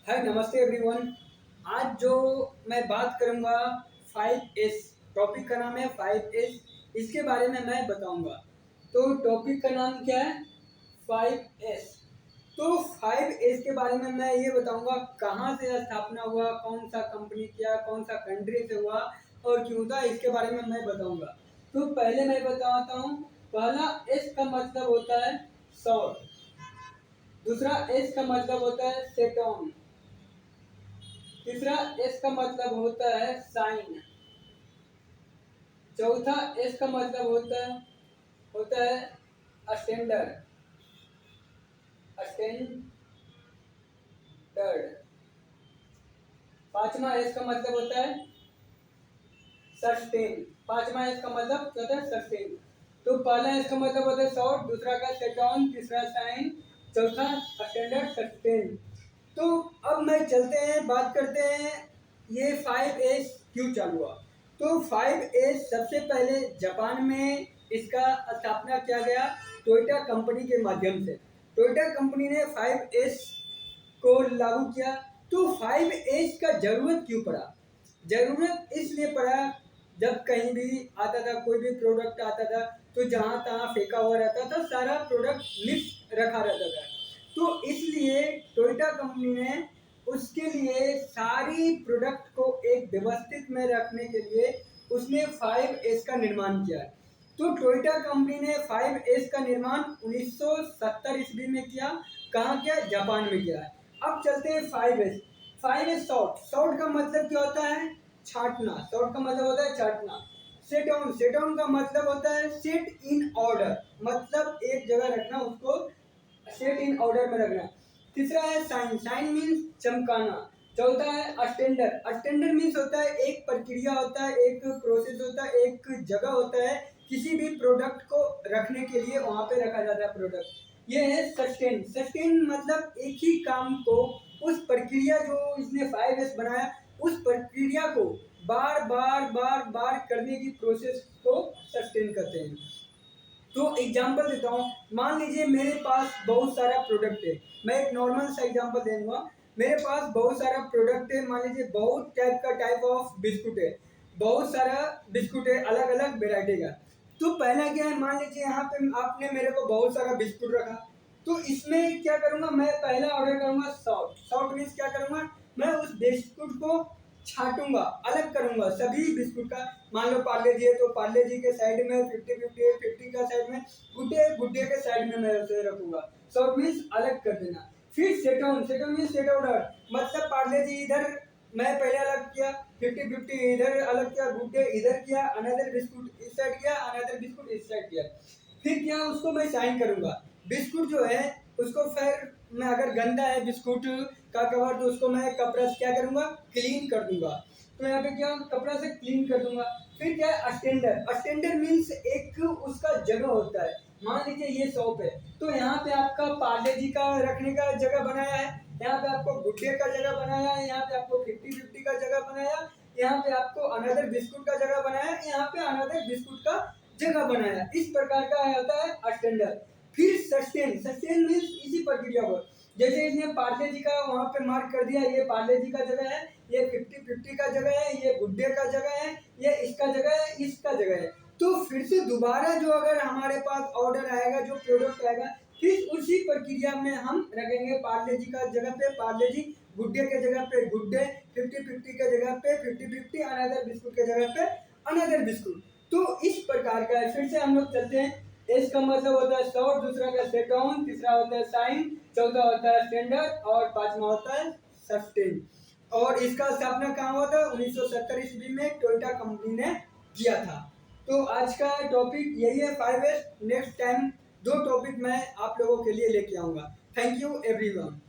हाय नमस्ते एवरीवन। आज जो मैं बात करूंगा 5S। टॉपिक का नाम है 5S। इसके बारे में मैं बताऊंगा। तो टॉपिक का नाम क्या है? 5S। तो 5S के बारे में मैं ये बताऊंगा कहाँ से स्थापना हुआ, कौन सा कंपनी किया, कौन सा कंट्री से हुआ और क्यों था, इसके बारे में मैं बताऊंगा। तो पहले मैं बताता हूँ। पहला S का मतलब होता है सौर। दूसरा S का मतलब होता है सेटॉन। तीसरा एस का मतलब होता है साइन। चौथा एस का मतलब होता है अस्टेंडर। अस्टेंडर्ड। पांचवा एस का मतलब होता है सस्टेन। पांचवा एस का मतलब क्या होता है? सस्टेन। तो पहला एस का मतलब होता है शॉर्ट, दूसरा का सेटॉन, तीसरा साइन, चौथा अस्टेंडर्ड, सस्टेन। तो अब मैं चलते हैं, बात करते हैं ये 5S क्यों चालू हुआ। तो 5S सबसे पहले जापान में इसका स्थापना किया गया टोयोटा कंपनी के माध्यम से। टोयोटा कंपनी ने 5S को लागू किया। तो 5S का जरूरत क्यों पड़ा? जरूरत इसलिए पड़ा, जब कहीं भी आता था, कोई भी प्रोडक्ट आता था तो जहां तहां फेंका हुआ रहता था, सारा प्रोडक्ट मिक्स रखा रहता था। तो इसलिए टोयोटा कंपनी ने उसके लिए सारी प्रोडक्ट को एक व्यवस्थित में रखने के लिए उसने 5S का निर्माण किया। तो टोयोटा कंपनी ने 5S का निर्माण 1970 ईस्वी में किया। कहाँ किया? जापान में किया। अब चलते हैं 5S। 5S short. शॉर्ट का मतलब क्या होता है? छांटना। शॉर्ट का मतलब होता है छांटना। Set on. सेट ऑन का मतलब होता है सेट इन ऑर्डर, मतलब एक जगह रखना, उसको सेट इन ऑर्डर में रखना। तीसरा है साइन। Sign means चमकाना। चौथा है अस्टेंडर। अस्टेंडर मीन्स होता है एक प्रक्रिया होता है, एक प्रोसेस होता है, एक जगह होता है किसी भी प्रोडक्ट को रखने के लिए, वहां पे रखा जाता है प्रोडक्ट। ये है सस्टेन। सस्टेन मतलब एक ही काम को, उस प्रक्रिया जो इसने 5S बनाया, उस प्रक्रिया को बार बार बार बार करने की प्रोसेस को सस्टेन कहते हैं। तो एग्जांपल देता हूँ। मान लीजिए मेरे पास बहुत सारा प्रोडक्ट है। मैं एक नॉर्मल सा एग्जांपल दूंगा। मेरे पास बहुत सारा प्रोडक्ट है। मान लीजिए बहुत टाइप ऑफ बिस्कुट है। बहुत सारा बिस्कुट है, अलग अलग वेराइटी का। तो पहला क्या है, मान लीजिए यहाँ पे आपने मेरे को बहुत सारा बिस्कुट रखा। तो इसमें क्या करूंगा, मैं पहला ऑर्डर करूंगा सॉर्ट। सॉर्ट मीन्स क्या करूंगा, मैं उस बिस्कुट को छाटूंगा, अलग करूंगा सभी बिस्कुट का। मान लो पार्ले जी है तो पार्ले जी के साइड में 50-50 है, 50 का साइड में गुड्डे, गुड्डे के साइड में मैं उसे रखूंगा। सॉर्ट मीन्स अलग कर देना। फिर सेटॉन। सेटॉन मीन्स सेट ऑर्डर, मतलब पार्ले जी इधर मैं पहले अलग किया, 50-50 इधर अलग किया, गुड्डे इधर किया, अनदर बिस्कुट इस साइड किया, अनदर बिस्कुट इस साइड किया। फिर क्या, उसको मैं साइन करूंगा। बिस्कुट जो है उसको फिर मैं, अगर गंदा है बिस्कुट का कवर, तो उसको मैं कपड़ा से क्या करूंगा, क्लीन कर दूंगा। तो यहाँ पे क्या, कपड़ा से क्लीन कर दूंगा। फिर क्या है अस्टेंडर। अस्टेंडर मीन्स एक उसका जगह होता है। मान लीजिए ये शॉप है, तो यहाँ पे आपका पार्ले जी का रखने का जगह बनाया है, यहाँ पे आपको गुड्डे का जगह बनाया है, यहाँ पे आपको 50-50 का जगह बनाया, यहाँ पे आपको अनदर बिस्कुट का जगह बनाया, यहाँ पे अनदर बिस्कुट का जगह बनाया। इस प्रकार का होता है अस्टेंडर। फिर सस्टेन। सस्टेन मीन्स इसी प्रक्रिया को, जैसे इसने पार्ले जी का वहां पे मार्क कर दिया, ये पार्ले जी का जगह है, ये 50-50 का जगह है, ये गुड्डे का जगह है, ये इसका जगह है, इसका जगह है। तो फिर से दोबारा जो अगर हमारे पास ऑर्डर आएगा, जो प्रोडक्ट आएगा, फिर उसी प्रक्रिया में हम रखेंगे। पार्ले जी का जगह पे पार्ले जी, गुड्डे के जगह पे गुड्डे, 50-50 के जगह पे 50-50, अनदर बिस्कुट के जगह पे अनदर बिस्कुट। तो इस प्रकार का है। फिर से हम लोग चलते हैं। एस का मतलब होता है शॉर्ट, दूसरा का सेट ऑन, तीसरा होता है साइन, चौथा होता है स्टैंडर्ड और पांचवा होता है सस्टेन। और इसका स्थापना कहाँ हुआ था? 1970 ईस्वी में टोयोटा कंपनी ने किया था। तो आज का टॉपिक यही है 5S। नेक्स्ट टाइम दो टॉपिक मैं आप लोगों के लिए लेके आऊंगा। Thank you everyone.